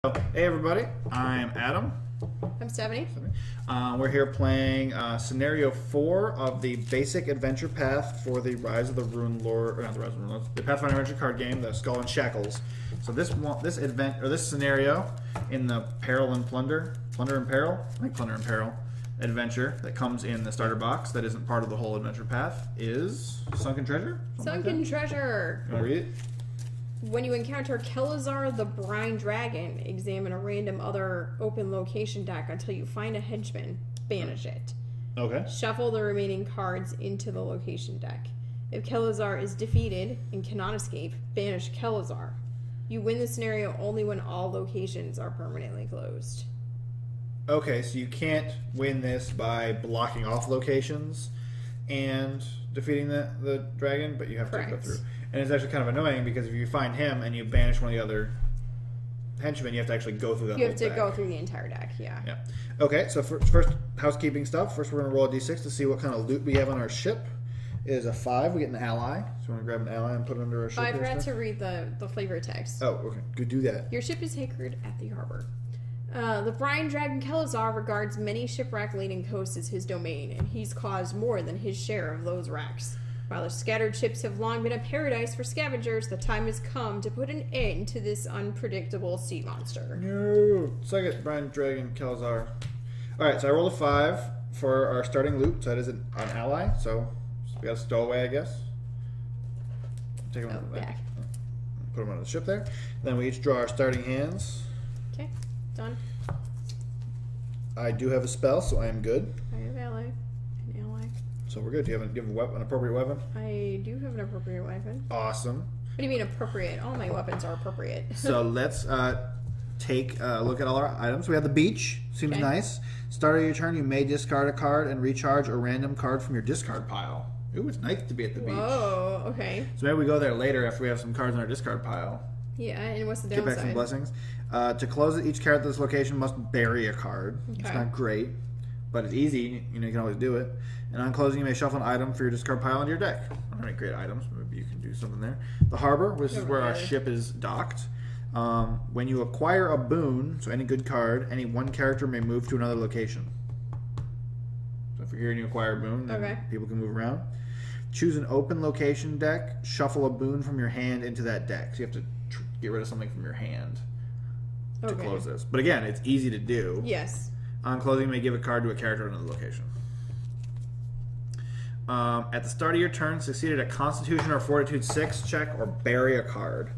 Hey everybody, I'm Adam. I'm Stephanie. We're here playing Scenario 4 of the basic adventure path for the Rise of the Rune Lord, or not the Rise of the Rune Lord, the Pathfinder adventure card game, the Skull and Shackles. So this scenario in the Peril and Plunder and Peril, I think Plunder and Peril adventure that comes in the starter box that isn't part of the whole adventure path is Sunken Treasure. Sunken Treasure. You want to read it? When you encounter Kelazar the Brine Dragon, examine a random other open location deck until you find a henchman. Banish it. Okay. Shuffle the remaining cards into the location deck. If Kelazar is defeated and cannot escape, banish Kelazar. You win the scenario only when all locations are permanently closed. Okay, so you can't win this by blocking off locations and defeating the dragon, but you have to go through. And it's actually kind of annoying because if you find him and you banish one of the other henchmen, you have to actually go through the whole deck. You have to go through the entire deck, yeah. Okay, so first housekeeping stuff. First we're going to roll a d6 to see what kind of loot we have on our ship. It is a 5. We get an ally. So we're going to grab an ally and put it under our ship. I forgot to read the flavor text. Oh, okay. Good, do that. Your ship is anchored at the harbor. The Brine Dragon Kelazar regards many shipwreck-laden coasts as his domain, and he's caused more than his share of those wrecks. While the scattered ships have long been a paradise for scavengers, the time has come to put an end to this unpredictable sea monster. No. Second, Brine Dragon Kelazar. Alright, so I rolled a 5 for our starting loot, so that is an ally, so we got a stowaway, I guess. Take him back. Put him on the ship there. Then we each draw our starting hands. Okay, done. I do have a spell, so I am good. I have ally. So we're good. Do you have an appropriate weapon? I do have an appropriate weapon. Awesome. What do you mean appropriate? All my weapons are appropriate. So let's take a look at all our items. We have the beach. Seems nice. Start of your turn, you may discard a card and recharge a random card from your discard pile. Ooh, it's nice to be at the beach. Oh, okay. So maybe we go there later after we have some cards in our discard pile. Yeah, and what's the downside? Get back some blessings. To close it, each character at this location must bury a card. Okay. It's not great, but it's easy. You know, you can always do it. And on closing, you may shuffle an item for your discard pile into your deck. I don't have any great items. Maybe you can do something there. The harbor, which is where our ship is docked. When you acquire a boon, so any good card, any one character may move to another location. So if you're here and you acquire a boon, then people can move around. Choose an open location deck. Shuffle a boon from your hand into that deck. So you have to get rid of something from your hand to close this. But again, it's easy to do. Yes. On closing, you may give a card to a character in another location. At the start of your turn, succeed at a Constitution or Fortitude 6 check or bury a card.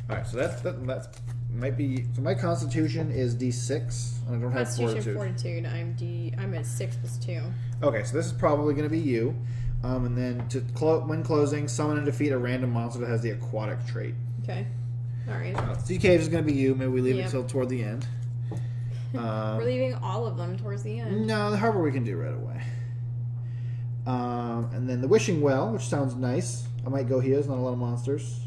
All right, so that's might be. So my Constitution is D6, and I don't have Fortitude. Fortitude. I'm at 6 plus 2. Okay, so this is probably going to be you. And then when closing, summon and defeat a random monster that has the aquatic trait. Okay. All right. Sea Cave is going to be you. Maybe we leave it until toward the end. We're leaving all of them towards the end. No, the harbor we can do right away. And then the Wishing Well, which sounds nice. I might go here. There's not a lot of monsters.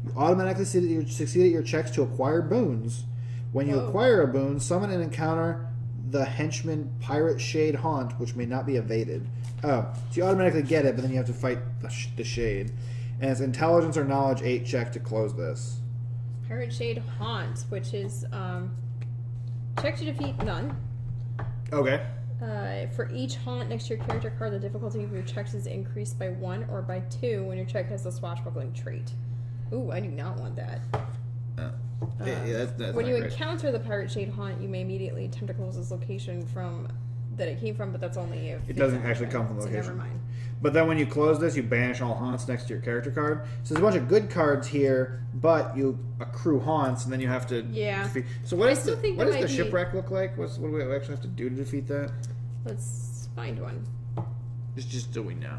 You automatically succeed at your checks to acquire boons. When you acquire a boon, summon and encounter the henchman Pirate Shade Haunt, which may not be evaded. Oh, so you automatically get it, but then you have to fight the Shade. And it's Intelligence or Knowledge 8 check to close this. Pirate Shade Haunt, which is check to defeat none. Okay. For each haunt next to your character card, the difficulty of your checks is increased by 1 or by 2 when your check has the Swashbuckling trait. Ooh, I do not want that. That's when you encounter the Pirate Shade Haunt, you may immediately attempt to close this location that it came from, but that's only if it doesn't actually come from the location. So never mind. But then when you close this, you banish all haunts next to your character card. So there's a bunch of good cards here, but you accrue haunts, and then you have to defeat. So what does the shipwreck look like? What do we actually have to do to defeat that? Let's find one. Just do we know?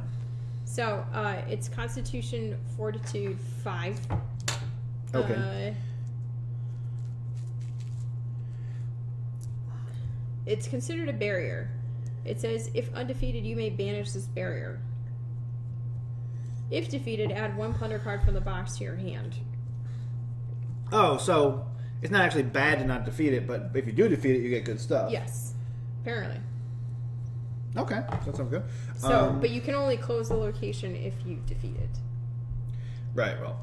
So it's Constitution Fortitude 5. Okay. It's considered a barrier. It says, if undefeated, you may banish this barrier. If defeated, add 1 plunder card from the box to your hand. Oh, so it's not actually bad to not defeat it, but if you do defeat it, you get good stuff. Yes, apparently. Okay, that sounds good. So, but you can only close the location if you defeat it. Right, well,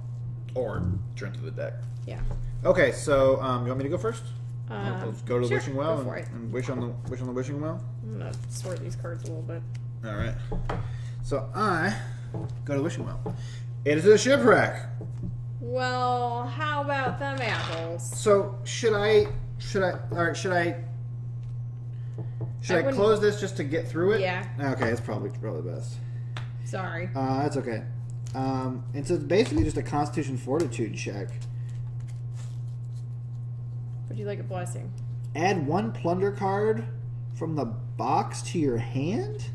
Or turn to the deck. Yeah. Okay, so you want me to go first? Let's go to the wishing well and wish on the wishing well. I'm gonna sort these cards a little bit. All right. So I go to the wishing well. It is a shipwreck. Well, how about them apples? So should I close this just to get through it? Yeah. Okay, it's probably best. Sorry. That's okay. And so it's basically just a Constitution Fortitude check. Would you like a blessing? Add 1 plunder card from the box to your hand?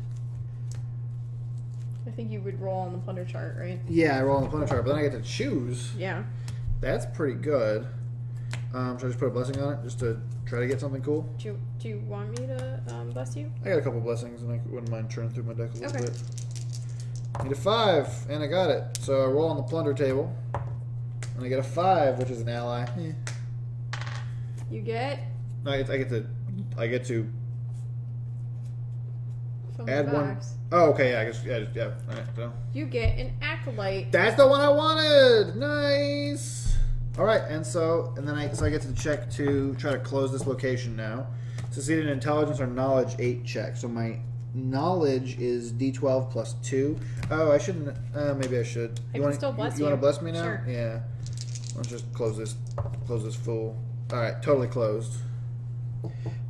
I think you would roll on the plunder chart, right? Yeah, I roll on the plunder chart, but then I get to choose. Yeah. That's pretty good. Should I just put a blessing on it just to try to get something cool? Do you want me to bless you? I got a couple blessings, and I wouldn't mind churning through my deck a little Okay. bit. Need a 5, and I got it. So I roll on the plunder table, and I get a 5, which is an ally. You get No, I get to from add the one. box. Oh, okay. Yeah, I guess. Yeah. All right. So You get an acolyte. that's the one I wanted. Nice. All right, and then I get to check to try to close this location now. Succeed in intelligence or knowledge 8 check. So my knowledge is D12 plus 2. Oh, I shouldn't. Maybe I should. I can still bless you. You want to bless me now? Sure. Yeah. Let's just close this fool. All right, totally closed.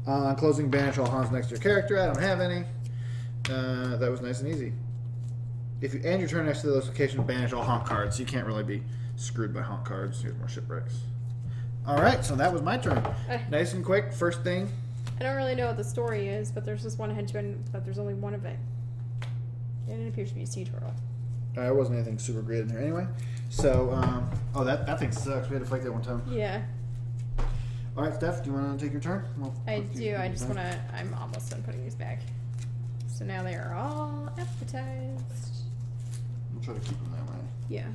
Closing banish all haunts next to your character. I don't have any. That was nice and easy. If you end your turn next to those locations, banish all haunt cards. So you can't really be screwed by haunt cards. Here's more shipwrecks. All right, so that was my turn. Nice and quick. First thing. I don't really know what the story is, but there's this one henchman, but there's only one of it. And it appears to be a sea turtle. It wasn't anything super great in here anyway. So, that thing sucks. We had to fight that one time. Yeah. All right, Steph, do you want to take your turn? I do. I just want to... I'm almost done putting these back. So now they are all appetized. We'll try to keep them that way. Yeah.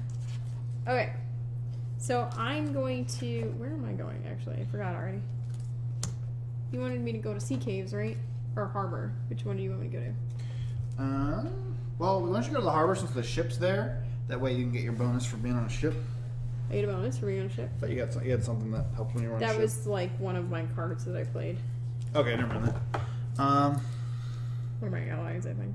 Okay. So I'm going to... Where am I going, actually? I forgot already. You wanted me to go to sea caves, right? Or harbor. Which one do you want me to go to? Well, why don't you go to the harbor since the ship's there? That way you can get your bonus for being on a ship. I get a bonus for being on a ship. But you had something that helped when you were on a ship. That was like one of my cards that I played. Okay, never mind that. One of my allies, I think.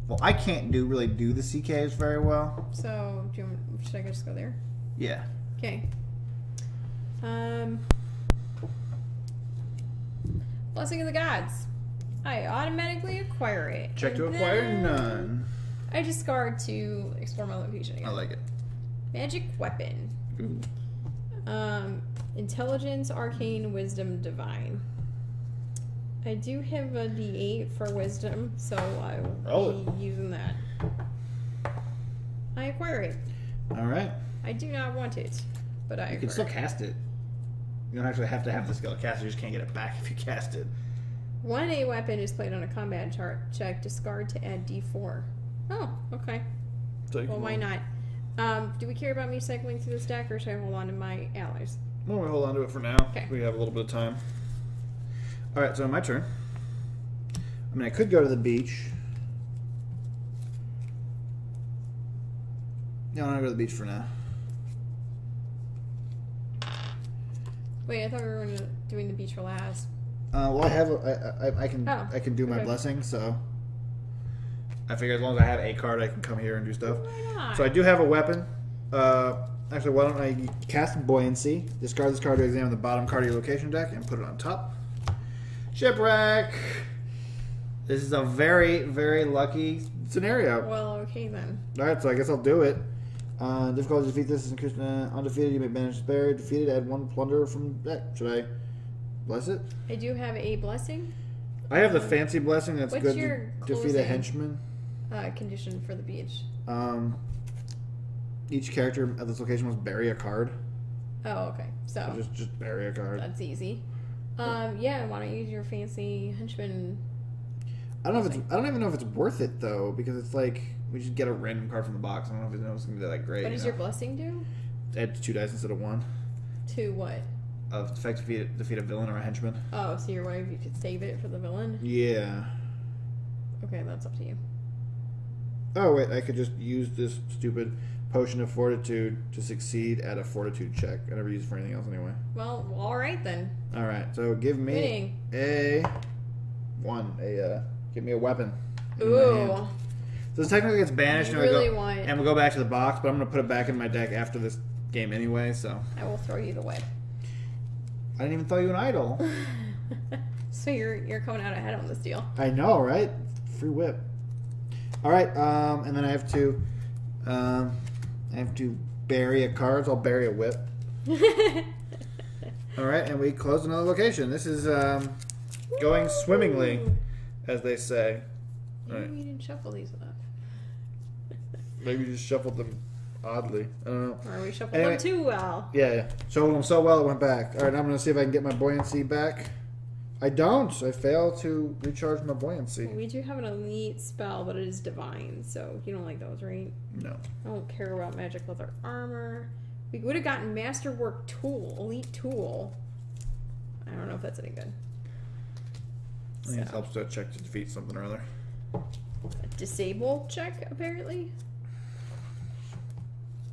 Well, I can't really do the sea caves very well. So, should I just go there? Yeah. Okay. Blessing of the Gods. I automatically acquire it. Check to acquire none. I discard to explore my location again. I like it. Magic weapon. Ooh. Intelligence, arcane, wisdom, divine. I do have a D8 for wisdom, so I will be using that. I acquire it. All right. I do not want it, but I acquire it. You can still cast it. You don't actually have to have the skill to cast it. You just can't get it back if you cast it. 1A weapon is played on a combat chart. Check. Discard to add D4. Oh, okay. So Well, why not? Do we care about me cycling through this deck, or should I hold on to my allies? Well, we hold on to it for now. Okay. We have a little bit of time. All right, so my turn. I mean, I could go to the beach. No, I'm gonna go to the beach for now. Wait, I thought we were doing the beach for last. Well, I have I can do my okay. blessing, so I figure as long as I have a card, I can come here and do stuff. Why not? So I do have a weapon. Actually, why don't I cast Buoyancy? Discard this card to examine the bottom card of your location deck and put it on top. Shipwreck. This is a very, very lucky scenario. Well, okay then. All right, so I guess I'll do it. Difficulty to defeat this is increased. Undefeated, you may banish buried. Defeated, add 1 plunder from deck. Should I bless it? I do have a blessing. I have the fancy blessing that's What's good your to defeat a henchman. Condition for the beach. Each character at this location must bury a card. Oh, okay. So just bury a card. that's easy. Yeah. Why don't you use your fancy henchman? I don't even know if it's worth it though, because it's like we just get a random card from the box. I don't know if it's gonna be that great. What does your blessing do? Add 2 dice instead of 1. To what? Of the fact to defeat a villain or a henchman. Oh, so you're wondering if you could save it for the villain? Yeah. Okay, that's up to you. Oh, wait, I could just use this stupid potion of fortitude to succeed at a fortitude check. I never use it for anything else anyway. Well, all right then. All right, so give me give me a weapon. Ooh. So this technically gets banished, and we'll go back to the box, but I'm going to put it back in my deck after this game anyway, so. I will throw you the whip. I didn't even throw you an idol. So you're coming out ahead on this deal. I know, right? Free whip. All right, and then I have to bury a card, so I'll bury a whip. All right, and we close another location. This is going swimmingly, as they say. Maybe we didn't shuffle these enough. Maybe you just shuffled them oddly. I don't know. Or we shuffled them too well. Yeah. Shuffled them so well it went back. All right, I'm going to see if I can get my buoyancy back. I don't. I fail to recharge my buoyancy. We do have an elite spell, but it is divine, so you don't like those, right? No. I don't care about magic leather armor. We would have gotten masterwork tool, elite tool. I don't know if that's any good. I think it helps to check to defeat something or other. A disable check, apparently.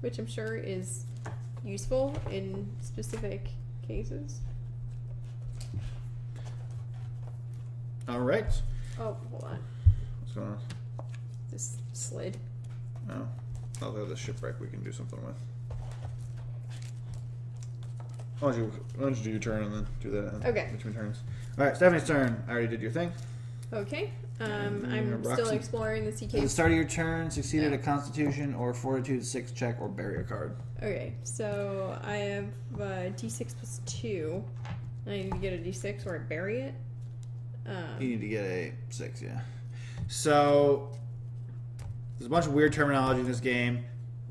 Which I'm sure is useful in specific cases. All right. Oh, hold on. What's going on? This slid. Oh. Oh, there's a shipwreck we can do something with. Why don't you do your turn and then do that? Okay. Between turns. All right, Stephanie's turn. I already did your thing. Okay. I'm still exploring the sea At cave. the start of your turn, succeed at a Constitution or Fortitude 6 check or bury a card. Okay, so I have D6 plus 2. I need to get a D6 or I bury it. You need to get a 6, yeah. So, there's a bunch of weird terminology in this game.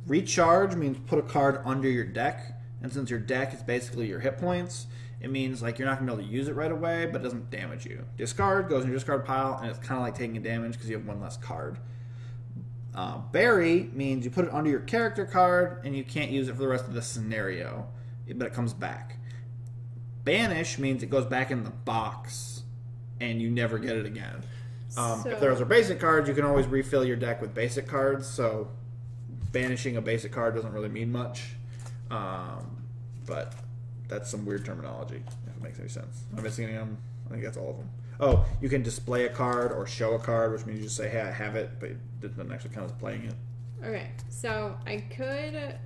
Recharge means put a card under your deck. And since your deck is basically your hit points, it means like you're not going to be able to use it right away, but it doesn't damage you. Discard goes in your discard pile, and it's kind of like taking a damage because you have one less card. Bury means you put it under your character card, and you can't use it for the rest of the scenario, but it comes back. Banish means it goes back in the box, and you never get it again. If those are basic cards, you can always refill your deck with basic cards, so banishing a basic card doesn't really mean much. But that's some weird terminology, if it makes any sense. Am I missing any of them? I think that's all of them. Oh, you can display a card or show a card, which means you just say, hey, I have it, but it doesn't actually count as playing it. Okay, so I could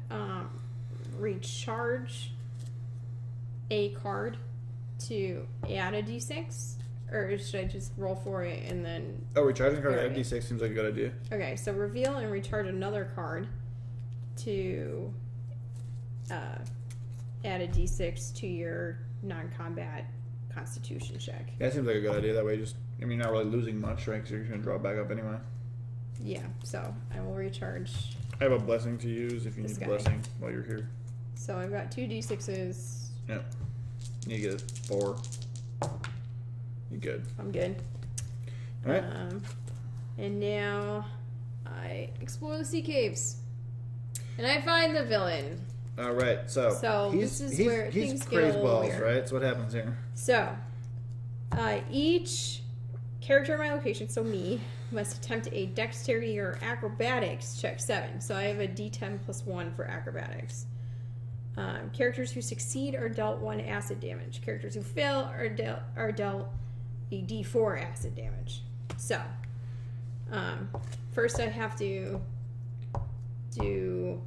recharge a card to add a D6, or should I just roll for it and then... Oh, recharging a card to add a D6 seems like a good idea. Okay, so reveal and recharge another card to add a D6 to your non-combat Constitution check. Yeah, that seems like a good idea. That way, you're not really losing much, right? Because you're going to draw it back up anyway. Yeah, so I will recharge. I have a blessing to use if you need a blessing while you're here. So I've got 2 D6s. Yeah. You get 4. You're good. I'm good. All right. And now I explore the sea caves. And I find the villain. All right, so this is where things get a crazy little balls, weird. right? So what happens here? So, each character in my location, so me, must attempt a dexterity or acrobatics check 7. So I have a D10 plus 1 for acrobatics. Characters who succeed are dealt 1 acid damage. Characters who fail are dealt a D4 acid damage. So, first I have to do...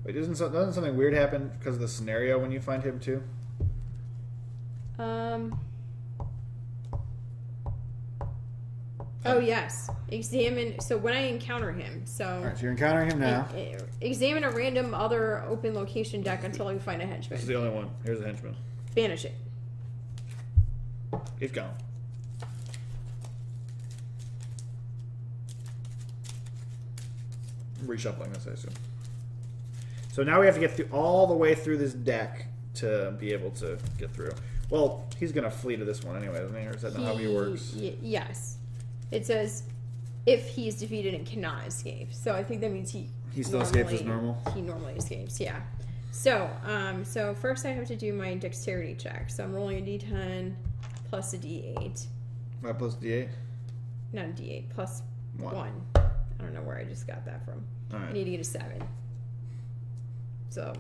Wait, doesn't something weird happen because of the scenario when you find him too? Oh yes. Examine. So when I encounter him, All right, so you're encountering him now. Examine a random other open location deck until you find a henchman. This is the only one. Here's a henchman. Banish it. He's gone. Reshuffling this, I assume. So now we have to get through all the way through this deck to be able to get through. Well, he's going to flee to this one anyway, doesn't he? Or is that not how he works? Yes. It says if he is defeated and cannot escape. So I think that means he still escapes as normal? He normally escapes, yeah. So, so first I have to do my dexterity check. So I'm rolling a D10 plus a D8. Plus D8? Not a D8, plus 1. I don't know where I just got that from. All right. I need to get a 7. So,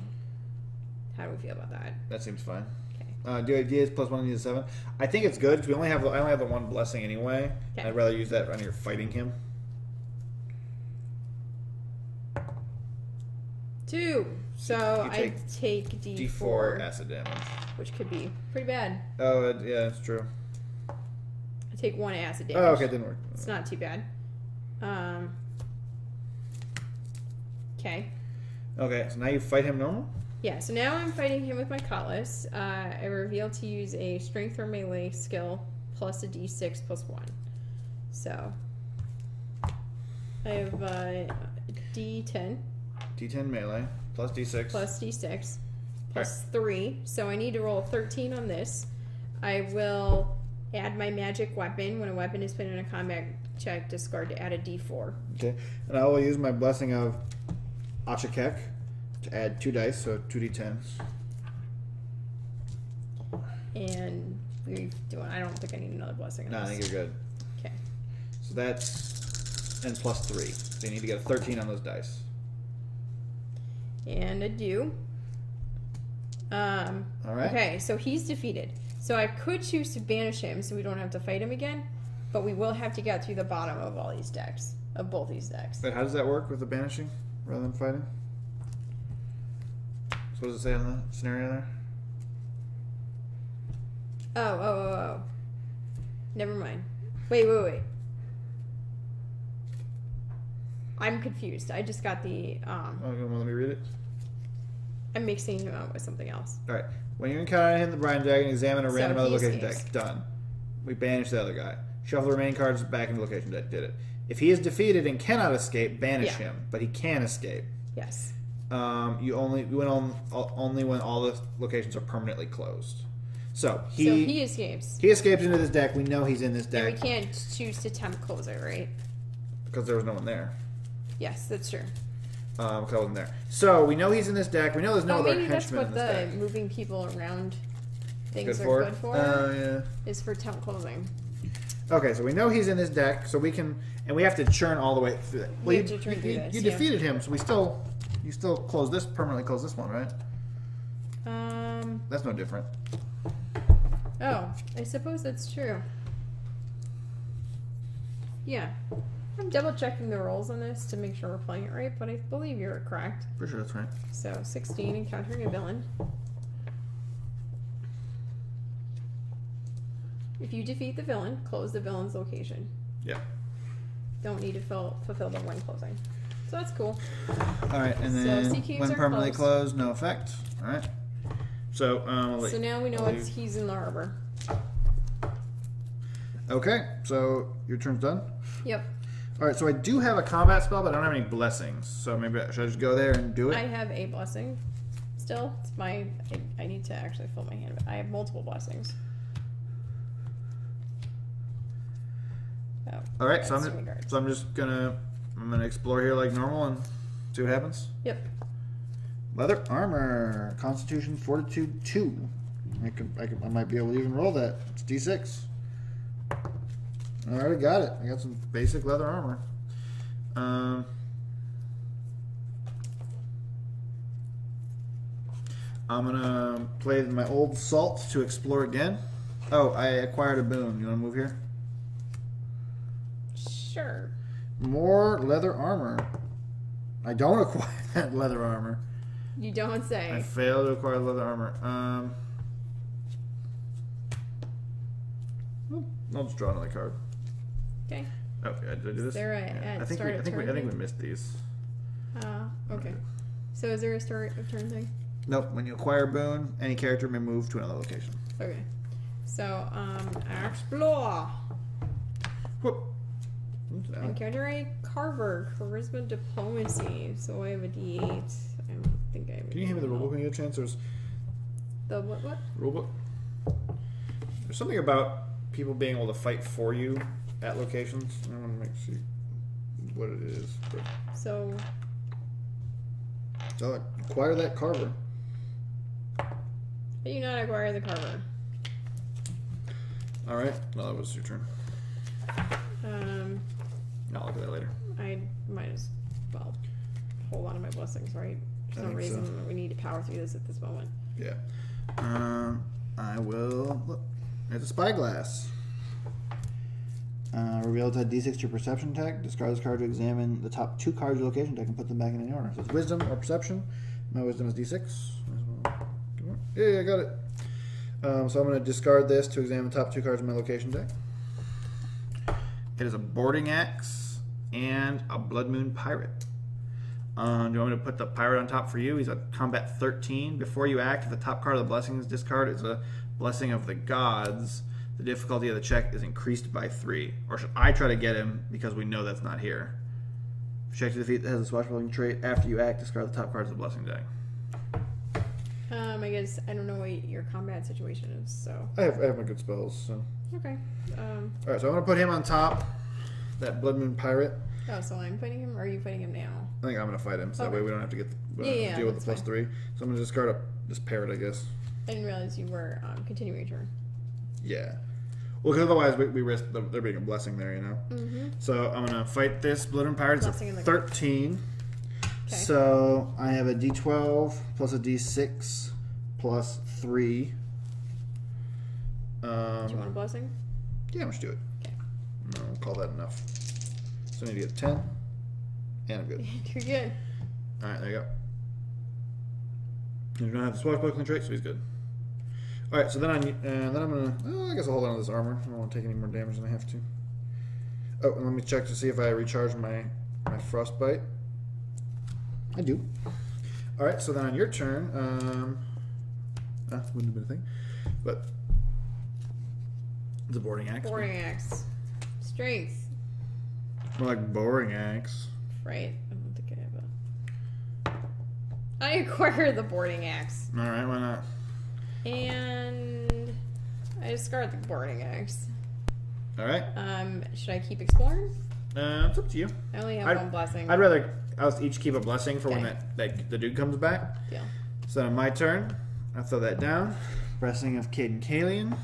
how do we feel about that? That seems fine. Okay. Do ideas plus 1 needs a 7. I think it's good because I only have the 1 blessing anyway. Okay. I'd rather use that when you're fighting him. 2. So I take D4, acid damage, which could be pretty bad. Oh yeah, that's true. I take 1 acid damage. Oh, okay, it didn't work. It's not too bad. Okay. Okay, so now you fight him normal? Yeah, so now I'm fighting him with my cutlass. I reveal to use a strength or melee skill plus a d6 plus 1. So I have d10. D10 melee plus d6. Plus d6 plus 3. So I need to roll 13 on this. I will add my magic weapon. When a weapon is put in a combat check, discard to add a d4. Okay, and I will use my blessing of Achakek to add 2 dice, so 2d10s. And I don't think I need another blessing on No, I this. think you're good. Okay. So that's and plus 3. So you need to get a 13 on those dice. And a do. All right. Okay, so he's defeated. So I could choose to banish him so we don't have to fight him again, but we will have to get through the bottom of all these decks, of both these decks. Wait, how does that work with the banishing rather than fighting? So what does it say on the scenario there? Oh. Never mind. Wait. I'm confused. I just got the, Oh, you want to let me read it? I'm mixing him up with something else. Alright. When you encounter him, the Brine Dragon, examine a random other he location escapes. deck. Done. We banish the other guy. Shuffle the remaining cards back into the location deck. Did it. If he is defeated and cannot escape, banish Yeah. him. But he can escape. Yes. You only when all the locations are permanently closed. So he escapes. He escapes into this deck. We know he's in this And deck we can't choose to temp close it, right? because there was no one there. Yes, that's true. Because I wasn't there. So we know he's in this deck. We know there's no other maybe that's henchmen in what this the deck. moving people around things Good are good for. Oh yeah. Is for temp closing. Okay, so we know he's in this deck, so we can, and we have to churn all the way through that. We have to churn through this, You yeah. defeated him, so you still permanently close this one, right? That's no different. Oh, I suppose that's true. Yeah. I'm double checking the rolls on this to make sure we're playing it right, but I believe you're correct. Pretty sure that's right. So 16, encountering a villain. If you defeat the villain, close the villain's location. Yeah. Don't need to fulfill the one closing. So that's cool. All right, and So then CQs when are permanently closed. closed, no effect. All right. So So now we know he's in the harbor. Okay, so your turn's done. Yep. All right, so I do have a combat spell, but I don't have any blessings. So maybe should I just go there and do it? I have a blessing. Still, it's I need to actually fill my hand. I have multiple blessings. Oh, All right, so that's I'm just gonna explore here like normal and see what happens. Yep. Leather armor, Constitution, Fortitude 2. I might be able to even roll that. It's D6. I already got it. I got some basic leather armor. I'm gonna play my old salt to explore again. Oh, I acquired a boon. You wanna move here? Sure. More leather armor. I don't acquire that leather armor. You don't say. I failed to acquire leather armor. I'll just draw another card. Okay. Oh, yeah, did I do this? There I think we missed these. Okay. So is there a start of turn thing? Nope. When you acquire a boon, any character may move to another location. Okay. So, explore. Whoop. Encounter a carver, charisma, diplomacy. So I have a D8. I don't think I have a Can you hand me the rulebook when you get a chance? There's The what? rulebook. There's something about people being able to fight for you at locations. I want to see what it is. But... So acquire that carver. do you not acquire the carver? All right. Well, that was your turn. Um, I'll look at that later. I might as well hold on to my blessings, right? There's no reason we need to power through this at this moment. Yeah. I will look. There's a spyglass. Reveal to D6 to your perception check. Discard this card to examine the top 2 cards of your location deck and put them back in any order. So it's wisdom or perception. My wisdom is D6. Yeah, I got it. So I'm going to discard this to examine the top 2 cards of my location deck. It is a boarding axe and a Blood Moon Pirate. Do you want me to put the pirate on top for you? He's a combat 13. Before you act, if the top card of the blessings discard is a blessing of the gods, the difficulty of the check is increased by 3. Or should I try to get him because we know that's not here? Check to defeat that has a swashbuckling trait. After you act, discard the top cards of the blessing deck. I guess I don't know what your combat situation is, so I have my good spells, so. Okay. Alright, so I'm going to put him on top. That Blood Moon Pirate. Oh, so I'm fighting him, or are you fighting him now? I think I'm going to fight him, so that way we don't have to get deal with the plus 3. So I'm going to discard up this parrot, I guess. I didn't realize you were continuing your turn. Yeah. Well, because otherwise we risk there being a blessing there, you know? Mm-hmm. So I'm going to fight this Blood Moon Pirate. It's a 13. Okay. So I have a D12 plus a D6 plus 3. Do you want a blessing? Yeah, let's do it. Okay. I'll call that enough. So I need to get 10. And I'm good. You're good. Alright, there you go. You don't have the swashbuckling trait, so he's good. Alright, so then I'm gonna... I guess I'll hold on to this armor. I don't want to take any more damage than I have to. Oh, and let me check to see if I recharge my frostbite. I do. Alright, so then on your turn, wouldn't have been a thing. But it's a boarding axe. Boarding axe. Strength. More like boring axe. Right. I don't think I have a... I acquire the boarding axe. Alright, why not? And I discard the boarding axe. Alright. Should I keep exploring? It's up to you. I only have one blessing. I'd rather us each keep a blessing for when that the dude comes back. Deal. So on my turn, I'll throw that down. Blessing of Caden Kalian.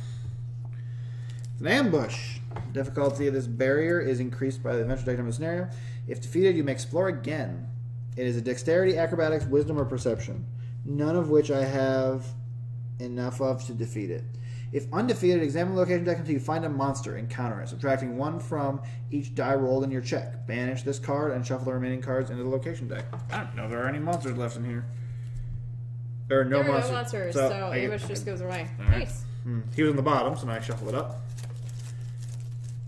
It's an ambush. The difficulty of this barrier is increased by the adventure diagram of the scenario. If defeated, you may explore again. It is a dexterity, acrobatics, wisdom, or perception, none of which I have enough of to defeat it. If undefeated, examine the location deck until you find a monster, encounter it, subtracting 1 from each die rolled in your check. Banish this card and shuffle the remaining cards into the location deck. I don't know if there are any monsters left in here. There are no monsters. So ambush just goes away. Right. Nice. He was on the bottom, so now I shuffle it up.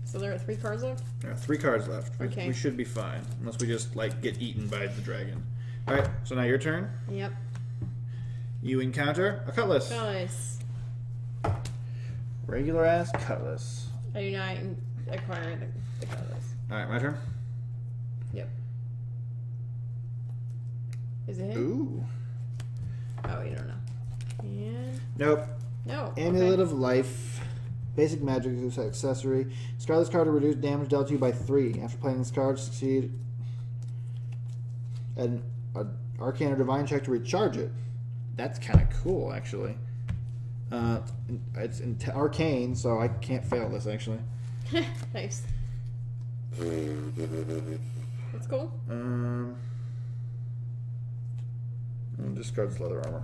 So there are 3 cards left? There are 3 cards left. Okay. We should be fine, unless we just get eaten by the dragon. Alright, so now your turn. Yep. You encounter a cutlass. Cutlass. Regular ass cutlass. I do not acquire the cutlass. Alright, my turn. Yep. Is it him? Ooh. Oh, you don't know. And... Nope. No. Amulet of Life. Basic magic accessory. Discard this card to reduce damage dealt to you by 3. After playing this card, succeed at an arcane or divine check to recharge it. That's kind of cool, actually. It's arcane, so I can't fail this, actually. Nice. That's cool. I'll discard this leather armor.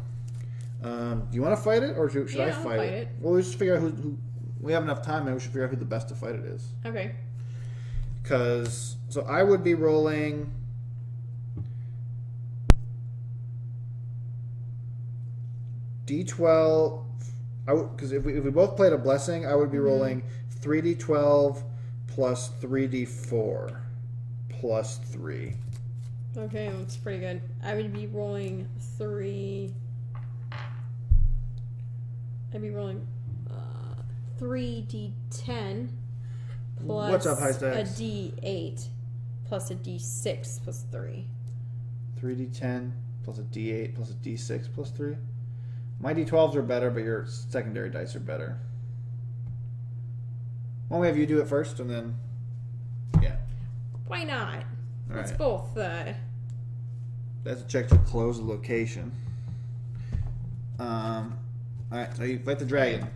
Do you want to fight it, or should I fight it? Well, we should figure out who. We have enough time, and we should figure out who the best to fight it is. Okay. So I would be rolling D12. Because if we both played a blessing, I would be rolling 3D12 plus 3D4 plus 3. Okay, that's pretty good. I would be rolling 3. I'd be rolling 3D10 plus What's up, high a stacks? D8 plus a D6 plus 3. 3D10 plus a D8 plus a D6 plus 3. My D12s are better, but your secondary dice are better. Why don't we have you do it first, and then... Yeah. Why not? All It's right. both. That's a check to close the location. Alright, so you fight the dragon.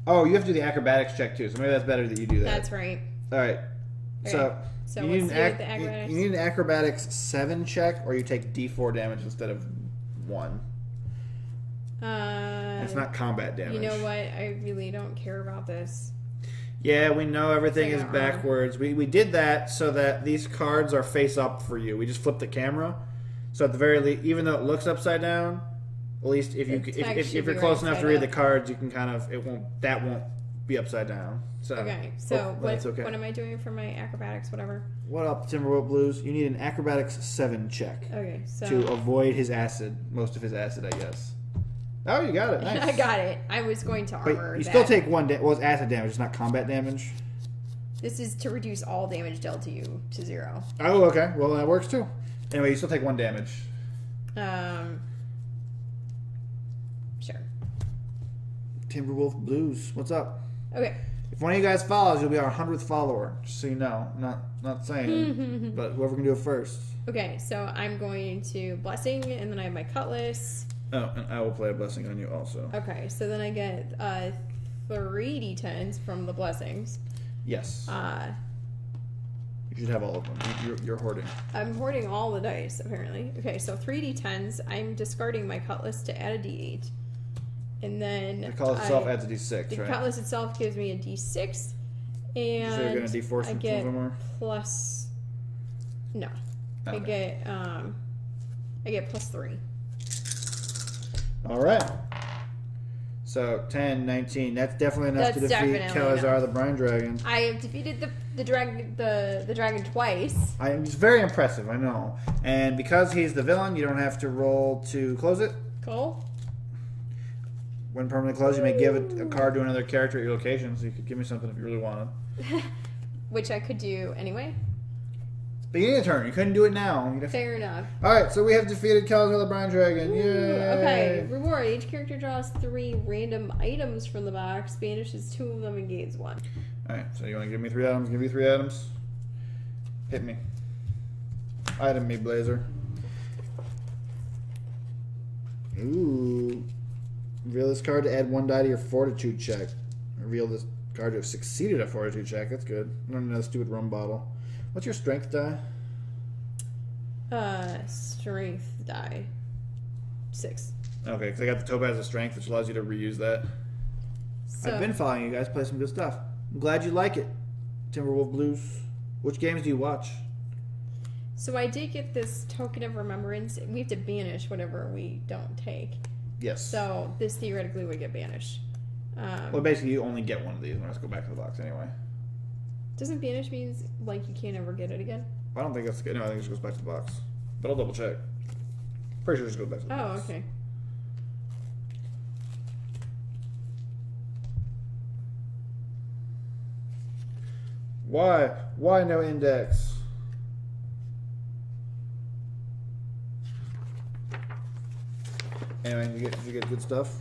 Oh, you have to do the acrobatics check, too, so maybe that's better that you do that. That's right. Alright. Okay. So So you let's need, see what the acrobatics. you need an acrobatics 7 check, or you take D4 damage instead of 1. It's not combat damage. You know what? I really don't care about this. Yeah, we know everything is Armor. backwards. We did that so that these cards are face up for you. We just flipped the camera, so at the very least, even though it looks upside down, at least if you're close enough to read the cards, you can kind of that won't be upside down. So Okay, so that's okay. What am I doing for my acrobatics? Whatever. What up, Timberwolf Blues? You need an acrobatics 7 check Okay, so to avoid his acid, most of his acid, I guess. Oh, you got it. Nice. I got it. I was going to armor. But you still take 1 well, it's acid damage, it's not combat damage. This is to reduce all damage dealt to you to 0. Oh, okay. Well, that works too. Anyway, you still take 1 damage. Sure. Timberwolf Blues, what's up? Okay. If one of you guys follows, you'll be our 100th follower. Just so you know, not saying, but whoever can do it first. Okay, so I'm going to blessing, and then I have my cutlass. Oh, and I will play a blessing on you also. Okay, so then I get 3 d10s from the blessings. Yes. You should have all of them. You're hoarding. I'm hoarding all the dice, apparently. Okay, so 3 d10s. I'm discarding my cutlass to add a d8. And then The cutlass itself adds a d6, the right? cutlass itself gives me a d6. And So you're going to d4 I some get more? plus... No. Okay. I get plus 3. All right. So 10, 19. That's definitely enough to That's defeat definitely Kelazar enough. the Brine Dragon. I have defeated the dragon twice. It's very impressive, I know. And because he's the villain, you don't have to roll to close it. Cool. When permanently closed, you may give a card to another character at your location, so you could give me something if you really wanted. Which I could do anyway. Beginning of turn. You couldn't do it now. Fair enough. Alright, so we have defeated Kelazar the Brine Dragon. Yay! Okay, reward. Each character draws 3 random items from the box, banishes 2 of them, and gains 1. Alright, so you want to give me 3 items? Give you 3 items. Hit me. Item me, Blazer. Ooh. Reveal this card to add 1 die to your fortitude check. Reveal this card to have succeeded a fortitude check. That's good. Not another stupid rum bottle. What's your strength die? Strength die. 6. Okay, because I got the Topaz of Strength, which allows you to reuse that. So, I've been following you guys play some good stuff. I'm glad you like it. Timberwolf Blues. Which games do you watch? So I did get this token of remembrance. We have to banish whatever we don't take. Yes. So this theoretically would get banished. Well, basically, you only get one of these when I go back to the box anyway. Doesn't banish means like you can't ever get it again? I don't think that's good. No, I think it just goes back to the box. But I'll double check. Pretty sure it just goes back to the box. Oh, okay. Why? Why no index? Anyway, did you get good stuff?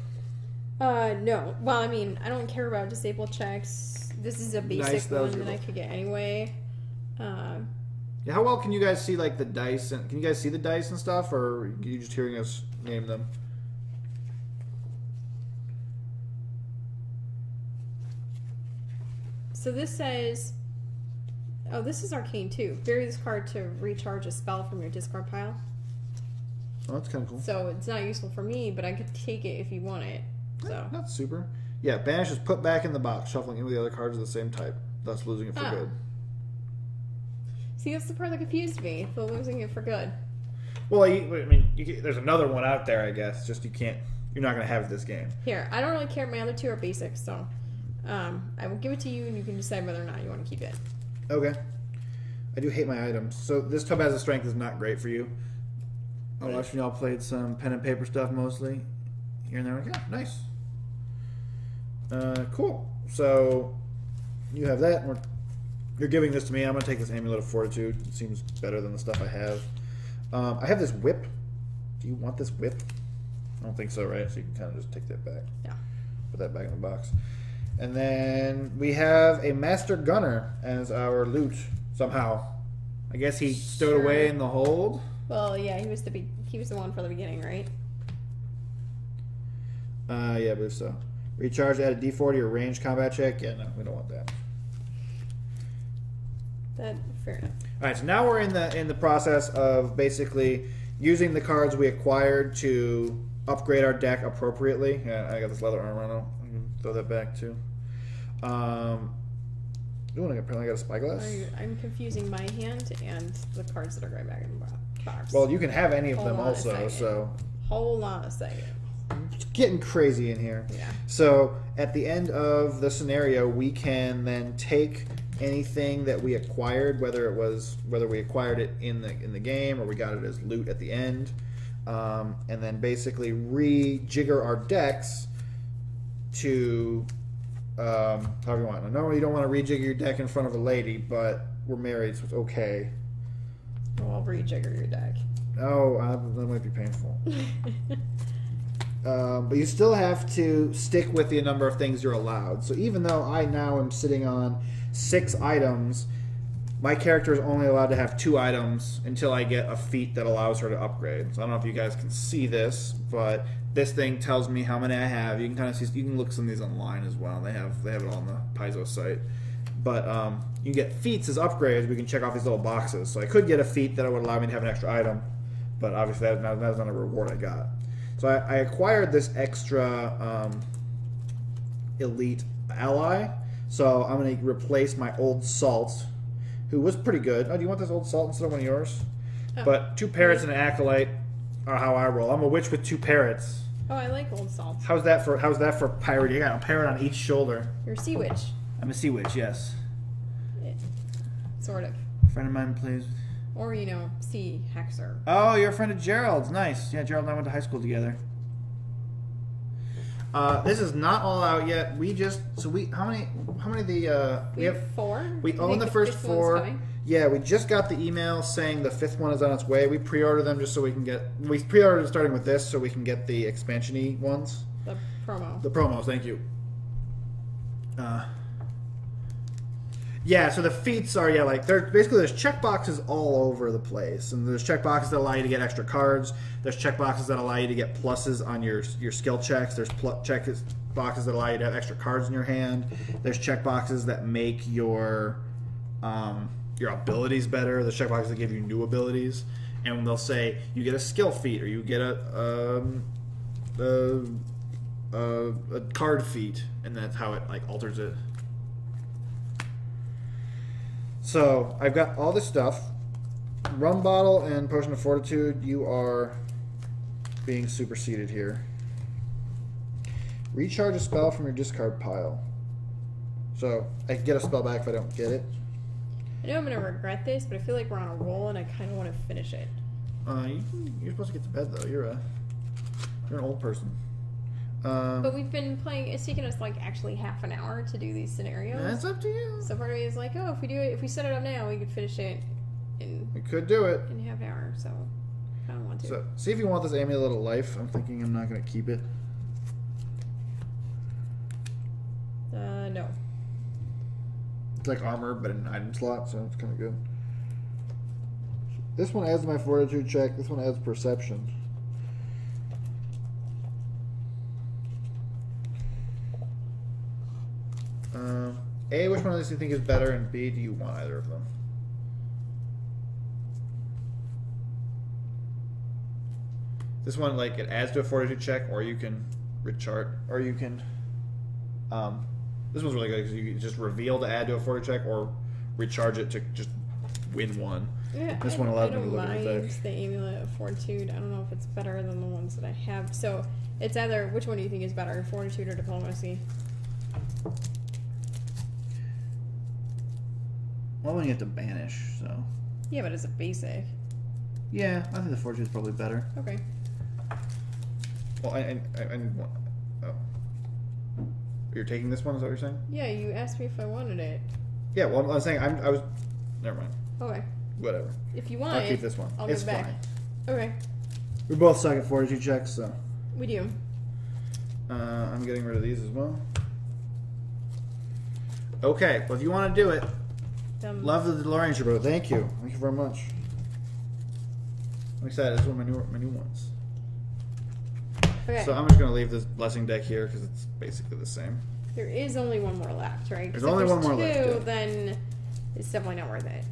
No. Well, I mean, I don't care about disable checks. This is a basic Nice, that was one good that I one. could get anyway. Yeah, how well can you guys see like the dice? And can you guys see the dice and stuff, or are you just hearing us name them? So this says... Oh, this is arcane too. Bury this card to recharge a spell from your discard pile. Oh, that's kind of cool. So it's not useful for me, but I could take it if you want it. So That's super. Yeah, banish is put back in the box, shuffling in with the other cards of the same type, thus losing it for good. See, that's the part that confused me. The losing it for good. Well, I mean, there's another one out there, I guess. Just you're not going to have it this game. Here, I don't really care. My other 2 are basic, so I will give it to you, and you can decide whether or not you want to keep it. Okay. I do hate my items. So this Topaz of Strength is not great for you. I'm watching y'all played some pen and paper stuff mostly. Here and there. Yeah, nice. Cool. So you have that. You're giving this to me. I'm going to take this Amulet of Fortitude. It seems better than the stuff I have. I have this whip. Do you want this whip? I don't think so, right? So you can kind of just take that back. Yeah. Put that back in the box. And then we have a Master Gunner as our loot, somehow. I guess he stowed away in the hold. Well, yeah, he was the one for the beginning, right? Yeah, I believe so. Recharge, add a d4 to your ranged combat check. Yeah, no, we don't want that. Fair enough. All right, so now we're in the process of basically using the cards we acquired to upgrade our deck appropriately. Yeah, I got this leather armor. I can throw that back too. Apparently I got a spyglass. I'm confusing my hand and the cards that are right back in the box. Well, you can have any of them also. So hold on a second. It's getting crazy in here. Yeah. So at the end of the scenario, we can then take anything that we acquired, whether we acquired it in the game or we got it as loot at the end, and then basically rejigger our decks to however you want. Now, normally you don't want to rejigger your deck in front of a lady, but we're married, so it's okay. Well, I'll rejigger your deck. Oh, that might be painful. But you still have to stick with the number of things you're allowed. So even though I now am sitting on 6 items, my character is only allowed to have 2 items until I get a feat that allows her to upgrade. So I don't know if you guys can see this, but this thing tells me how many I have. You can kind of see. You can look some of these online as well. They have it all on the Paizo site. But you get feats as upgrades. We can check off these little boxes. So I could get a feat that would allow me to have an extra item, but obviously that's not a reward I got. So I acquired this extra elite ally. So I'm going to replace my old Salt, who was pretty good. Oh, do you want this old Salt instead of one of yours? Oh. But 2 parrots and an acolyte are how I roll. I'm a witch with 2 parrots. Oh, I like old Salt. How's that for pirate? You got a parrot on each shoulder. You're a sea witch. I'm a sea witch, yes. Yeah. Sort of. A friend of mine plays. Or, sea hexer. Oh, you're a friend of Gerald's. Nice. Yeah, Gerald and I went to high school together. This is not all out yet. How many of the we have 4. We own the first 4. Yeah, we just got the email saying the 5th one is on its way. We pre-ordered them just so we can we pre-ordered starting with this so we can get the expansion-y ones. The promo. The promos, thank you. Yeah, so the feats are, there's checkboxes all over the place. And there's checkboxes that allow you to get extra cards. There's checkboxes that allow you to get pluses on your skill checks. There's checkboxes that allow you to have extra cards in your hand. There's checkboxes that make your abilities better. There's checkboxes that give you new abilities. And they'll say, you get a skill feat, or you get a card feat. And that's how it, alters it. So, I've got all this stuff. Rum bottle and potion of fortitude, you are being superseded here. Recharge a spell from your discard pile. So, I can get a spell back if I don't get it. I know I'm going to regret this, but I feel like we're on a roll and I kind of want to finish it. You're supposed to get to bed, though. You're an old person. But we've been playing. It's taken us actually half an hour to do these scenarios. That's up to you. So part of me is like, oh, if we set it up now, we could finish it we could do it in half an hour. So I don't want to. So see if you want this amulet of life. I'm thinking I'm not going to keep it. No. It's like armor, but in an item slot, so it's kind of good. This one adds my fortitude check. This one adds perception. A, which one of these do you think is better, and B, do you want either of them? This one, it adds to a fortitude check, or you can recharge, or you can, this one's really good because you can just reveal to add to a fortitude check, or recharge it to just win one. Yeah, this one allows me to look at the amulet of fortitude. I don't know if it's better than the ones that I have. So it's either, which one do you think is better, fortitude or diplomacy? Well, when you have to banish, so. Yeah, but it's a basic. Yeah, I think the fortitude is probably better. Okay. Well, I need one. Oh. You're taking this one, is that what you're saying? Yeah, you asked me if I wanted it. Yeah, well, I was saying, I was. Never mind. Okay. Whatever. If you want I'll keep this one. I'll it's give it back. Fine. Okay. We both suck at fortitude checks, so. We do. I'm getting rid of these as well. Okay, well, if you want to do it. Love the DeLorean Showboat. Thank you. Thank you very much. I'm excited. This is one of my new ones. Okay. So I'm just going to leave this blessing deck here because it's basically the same. There is only one more left, right? There's only one more left. Then It's definitely not worth it.